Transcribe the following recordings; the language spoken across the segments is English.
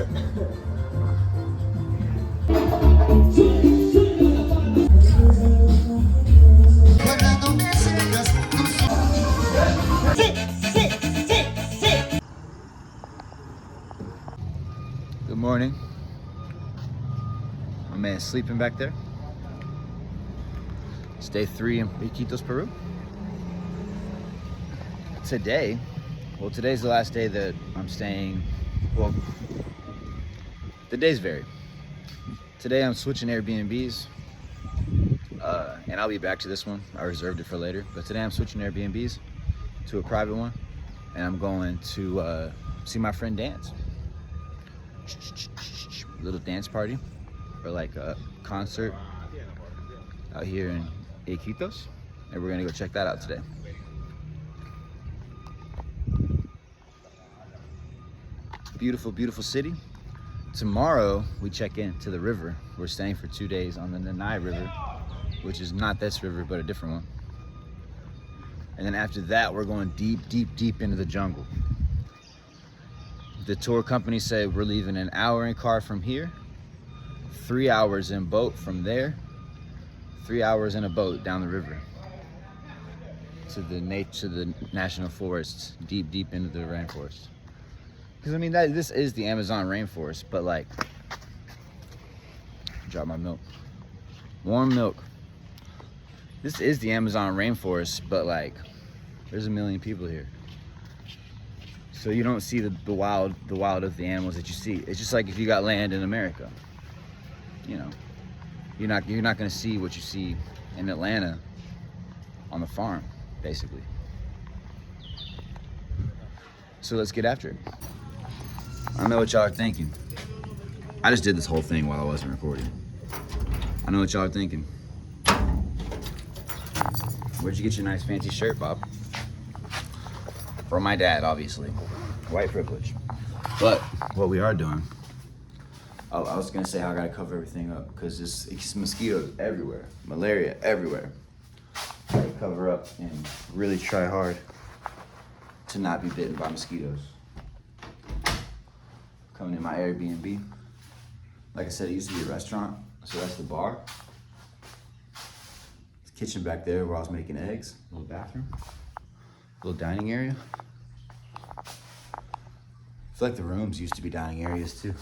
Good morning. My man's sleeping back there. It's day 3 in Iquitos, Peru. Today's the last day that I'm staying. Well, the days vary. Today I'm switching Airbnbs, and I'll be back to this one. I reserved it for later, but today I'm switching Airbnbs to a private one, and I'm going to see my friend dance. Little dance party, or like a concert out here in Iquitos, and we're gonna go check that out today. Beautiful, beautiful city. Tomorrow we check into the river. We're staying for 2 days on the Nanai River, which is not this river, but a different one. And then after that, we're going deep, deep, deep into the jungle. The tour company said we're leaving an hour in car from here, 3 hours in boat from there, 3 hours in a boat down the river to the national forests, deep, deep into the rainforest. Because I mean, this is the Amazon rainforest, but like, drop my milk, warm milk. This is the Amazon rainforest, but like, there's a million people here. So you don't see the wild of the animals that you see. It's just like if you got land in America, you know, you're not gonna see what you see in Atlanta on the farm, basically. So let's get after it. I know what y'all are thinking. I just did this whole thing while I wasn't recording. I know what y'all are thinking. Where'd you get your nice fancy shirt, Bob? From my dad, obviously. White privilege. But what we are doing, I was gonna say how I gotta cover everything up, because it's mosquitoes everywhere, malaria everywhere. I gotta cover up and really try hard to not be bitten by mosquitoes. Coming in my Airbnb. Like I said, it used to be a restaurant, so that's the bar. It's kitchen back there where I was making eggs, little bathroom, little dining area. I feel like the rooms used to be dining areas too.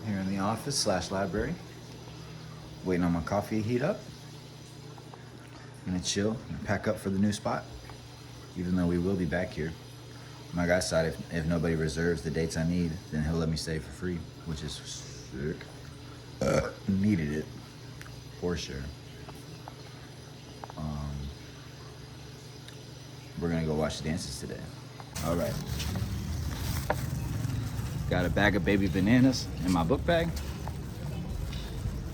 Here in the office / library, waiting on my coffee to heat up. I'm gonna chill and pack up for the new spot, even though we will be back here. My guy said if nobody reserves the dates I need, then he'll let me stay for free, which is sick. Needed it, for sure. We're gonna go watch the dances today. All right. Got a bag of baby bananas in my book bag,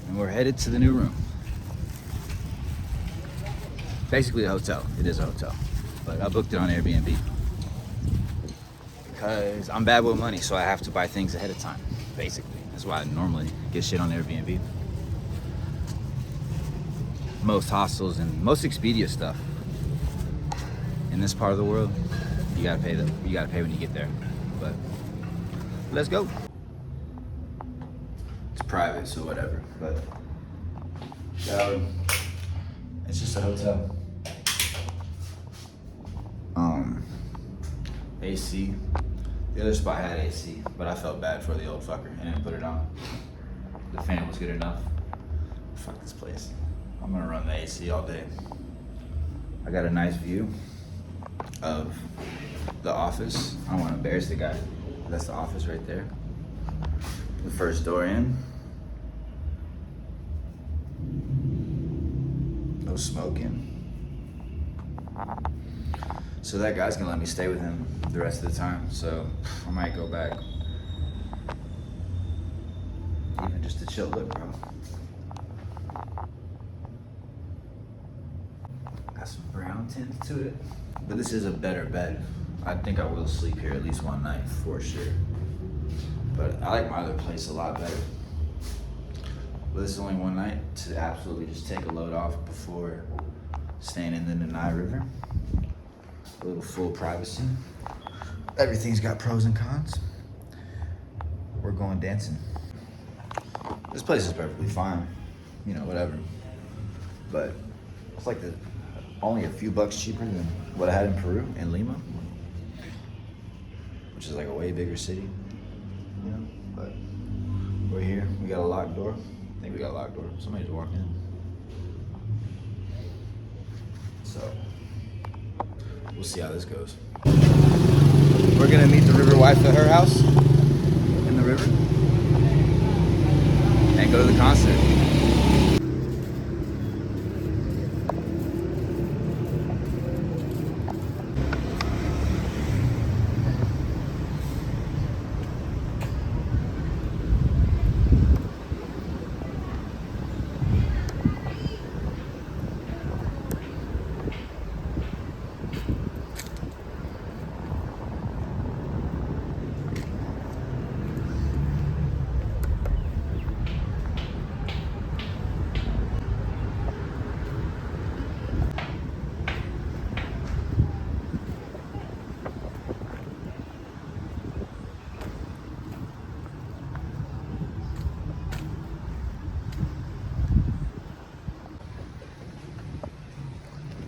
and we're headed to the new room. Basically a hotel. It is a hotel, but I booked it on Airbnb because I'm bad with money, so I have to buy things ahead of time. Basically, that's why I normally get shit on Airbnb. Most hostels and most Expedia stuff in this part of the world, you gotta pay when you get there. But let's go. It's private, so whatever. But it's just a hotel. AC. The other spot had AC, but I felt bad for the old fucker and didn't put it on. The fan was good enough. Fuck this place. I'm gonna run the AC all day. I got a nice view of the office. I don't want to embarrass the guy. That's the office right there. The first door in. No smoking. So that guy's gonna let me stay with him the rest of the time, so I might go back. Even just to chill. Look, bro. Got some brown tint to it. But this is a better bed. I think I will sleep here at least one night for sure. But I like my other place a lot better. But this is only one night to absolutely just take a load off before Staying in the Denai River. A little full privacy. Everything's got pros and cons. We're going dancing. This place is perfectly fine. You know, whatever. But it's like only a few bucks cheaper than what I had in Peru, in Lima. Which is like a way bigger city. You know, but we're here. We got a locked door. I think we got a locked door. Somebody's walking in. So, we'll see how this goes. We're gonna meet the river wife at her house in the river and go to the concert.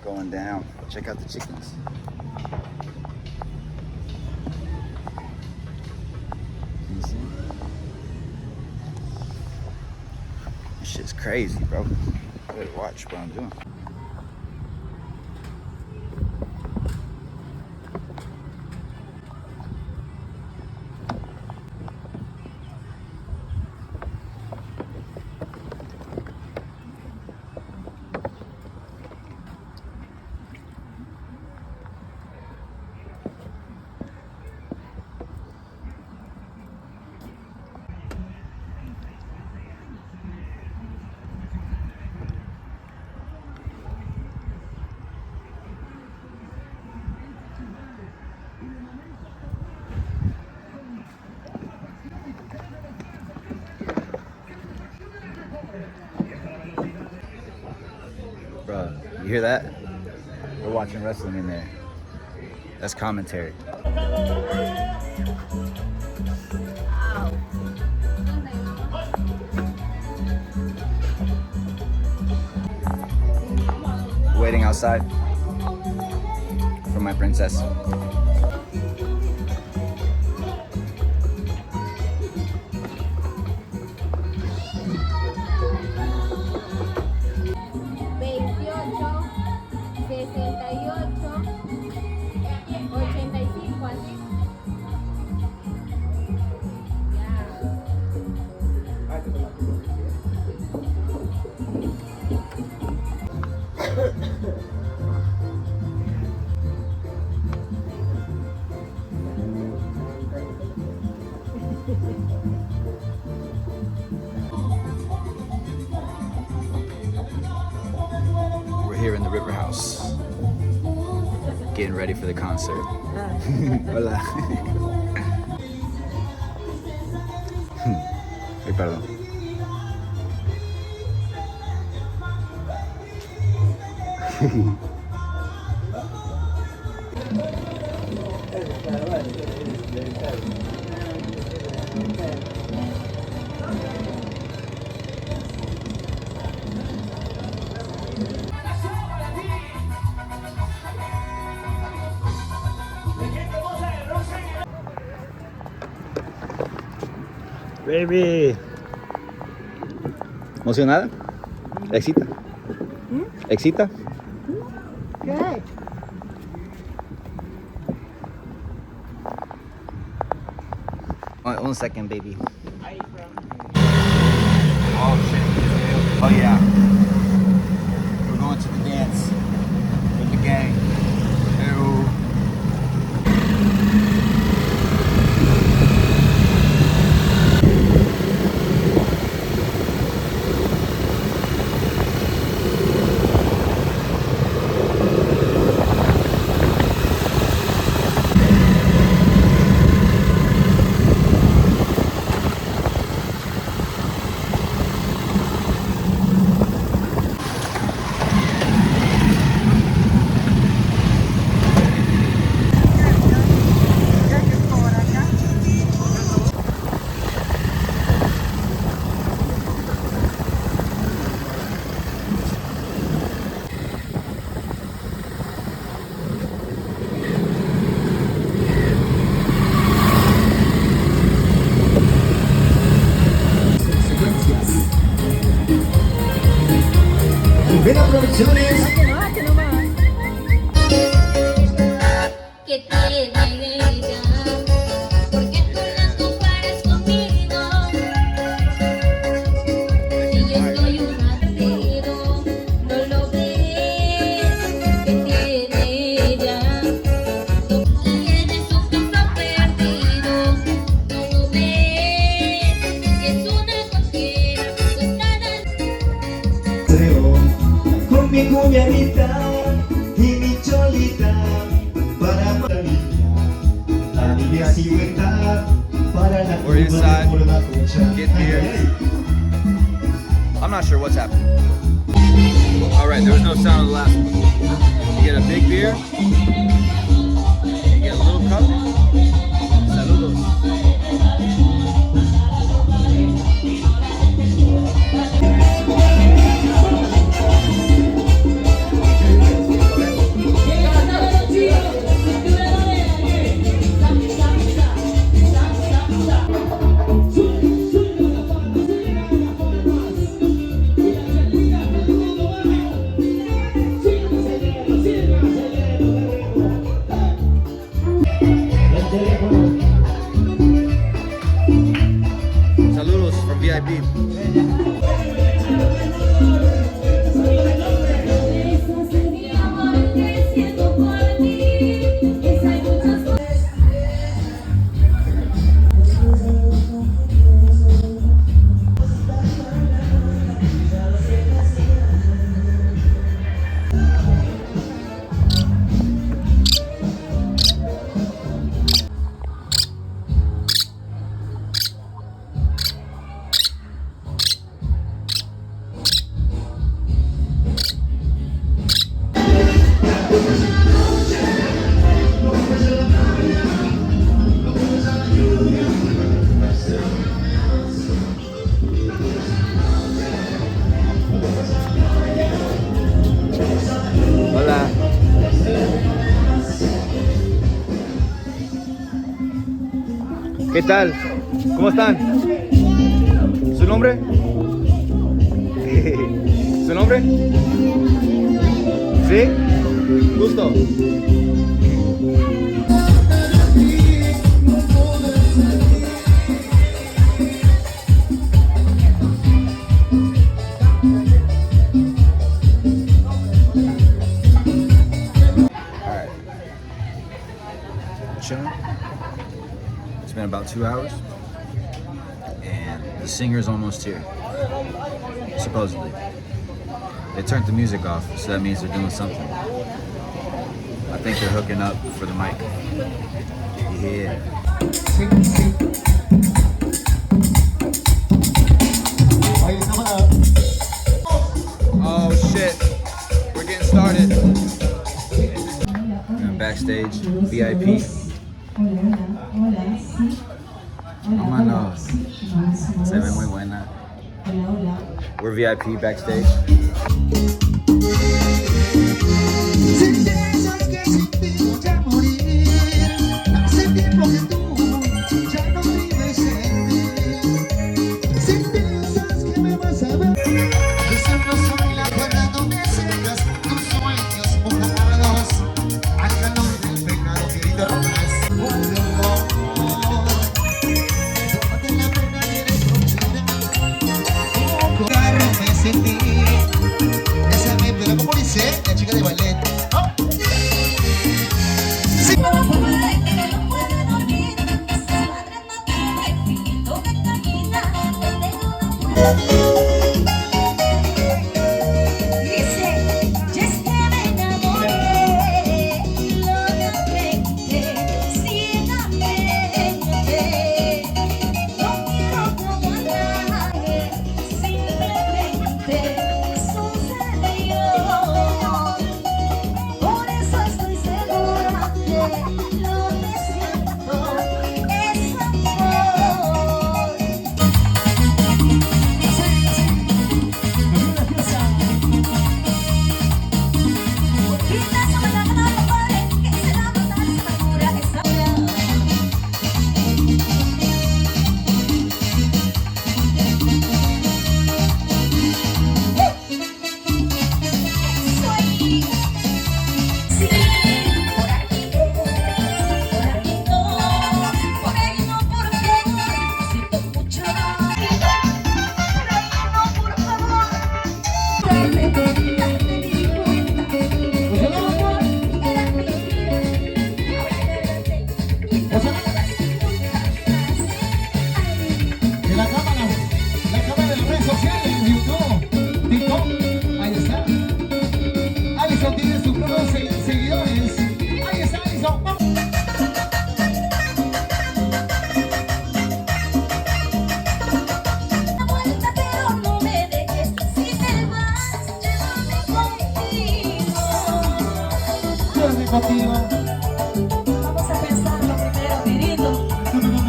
Going down. Check out the chickens. Can you see? This shit's crazy, bro. I better watch what I'm doing. Bro, you hear that? We're watching wrestling in there. That's commentary. Waiting outside for my princess. We're here in the River House, getting ready for the concert. Hola. Ay, perdón. Baby. ¿Emocionada? ¿Excita? ¿Excita? Good. One second, baby. Oh shit. Oh yeah. We're going to the dance with the gang. Ew. güerita y mi cholita para la niña cigüeta para la We're inside. por la concha. Get beer. I'm not sure what's happening. All right, there was no sound of the last one. You get a big beer. You get a little cup. Saludos. Saludos from VIP. Hola. ¿Qué tal? ¿Cómo están? ¿Su nombre? ¿Su nombre? ¿Sí? Gusto. Alright. Chilling. It's been about 2 hours. And the singer's almost here. Supposedly. They turned the music off, so that means they're doing something. I think they're hooking up for the mic. Yeah. Oh shit. We're getting started. And backstage, VIP. Vámonos. Se ve muy buena. We're VIP backstage. Si piensas que sin ti voy a morir, hace tiempo que tú ya no vives en mí. Si piensas que me vas a ver, yo siempre soy la cuerda donde secas tus sueños mojados al calor del pecado que derramas. Cuando donde la pena tiene profundidad, como carro me sentí. Alison tiene sus nuevos seguidores. Ahí está Alison. Vamos. Vuelta, pero no me dejes. Si te vas, llévame contigo. Llévame contigo. Vamos a pensarlo primero, querido,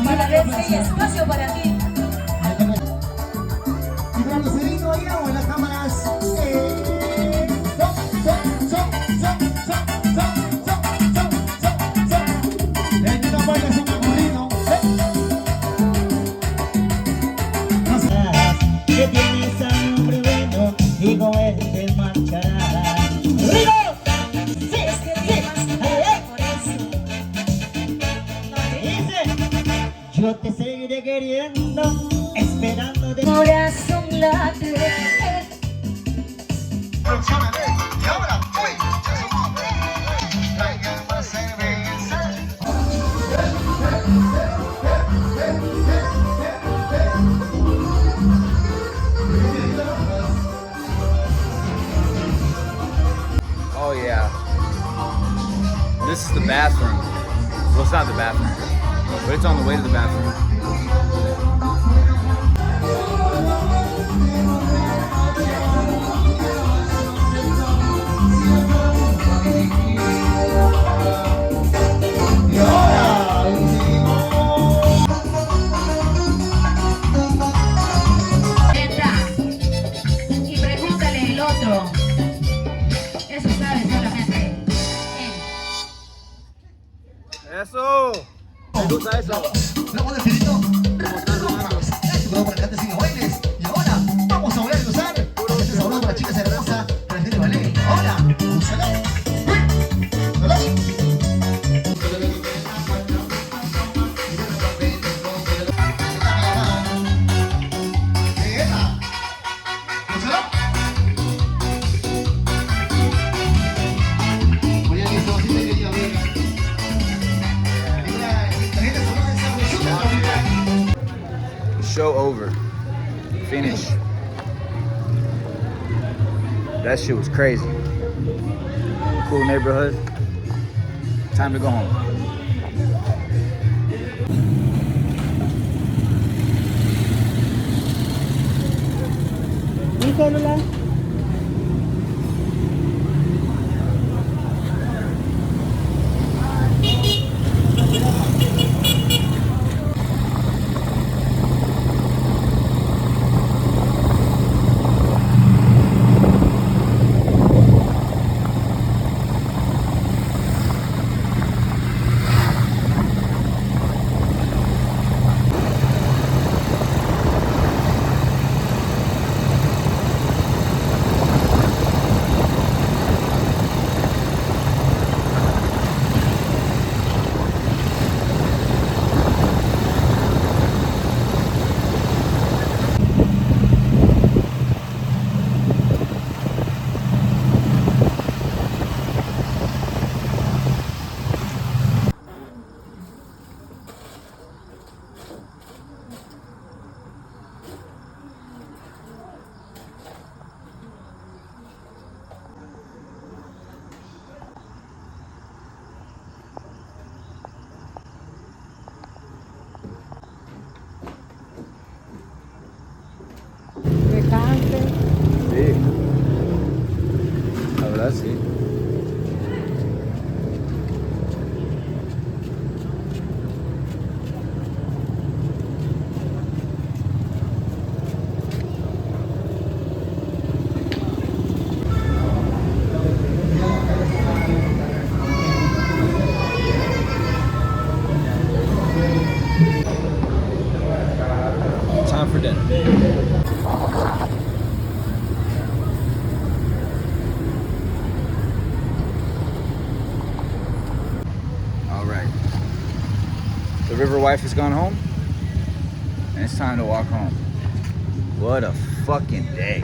para ver si hay espacio para ti. Y para los vecinos allá o en las cámaras. Que tienes a un hombre bueno y con él te marcharás. ¡Rico! Sí, Es que te vas por eso. dice, yo te seguiré queriendo, esperando de Corazón late. Y ahora, uy, traigan más cerveza. Oh yeah. This is the bathroom. Well, it's not the bathroom, but it's on the way to the bathroom. Y ahora, Entra y pregúntale el otro. Eso sabe solamente él. Eso. Me gusta eso. Luego del finito, vamos para cantes y bailes. Y ahora, vamos a bailar y gozar. Este es saludo para chicas hermosas, para el fin de ballet. Ahora, úsalo. Show over. Finish. That shit was crazy. Cool neighborhood. Time to go home. mi celular. Sí. La verdad, sí. Time for dinner. All right. The river wife has gone home, and it's time to walk home. What a fucking day.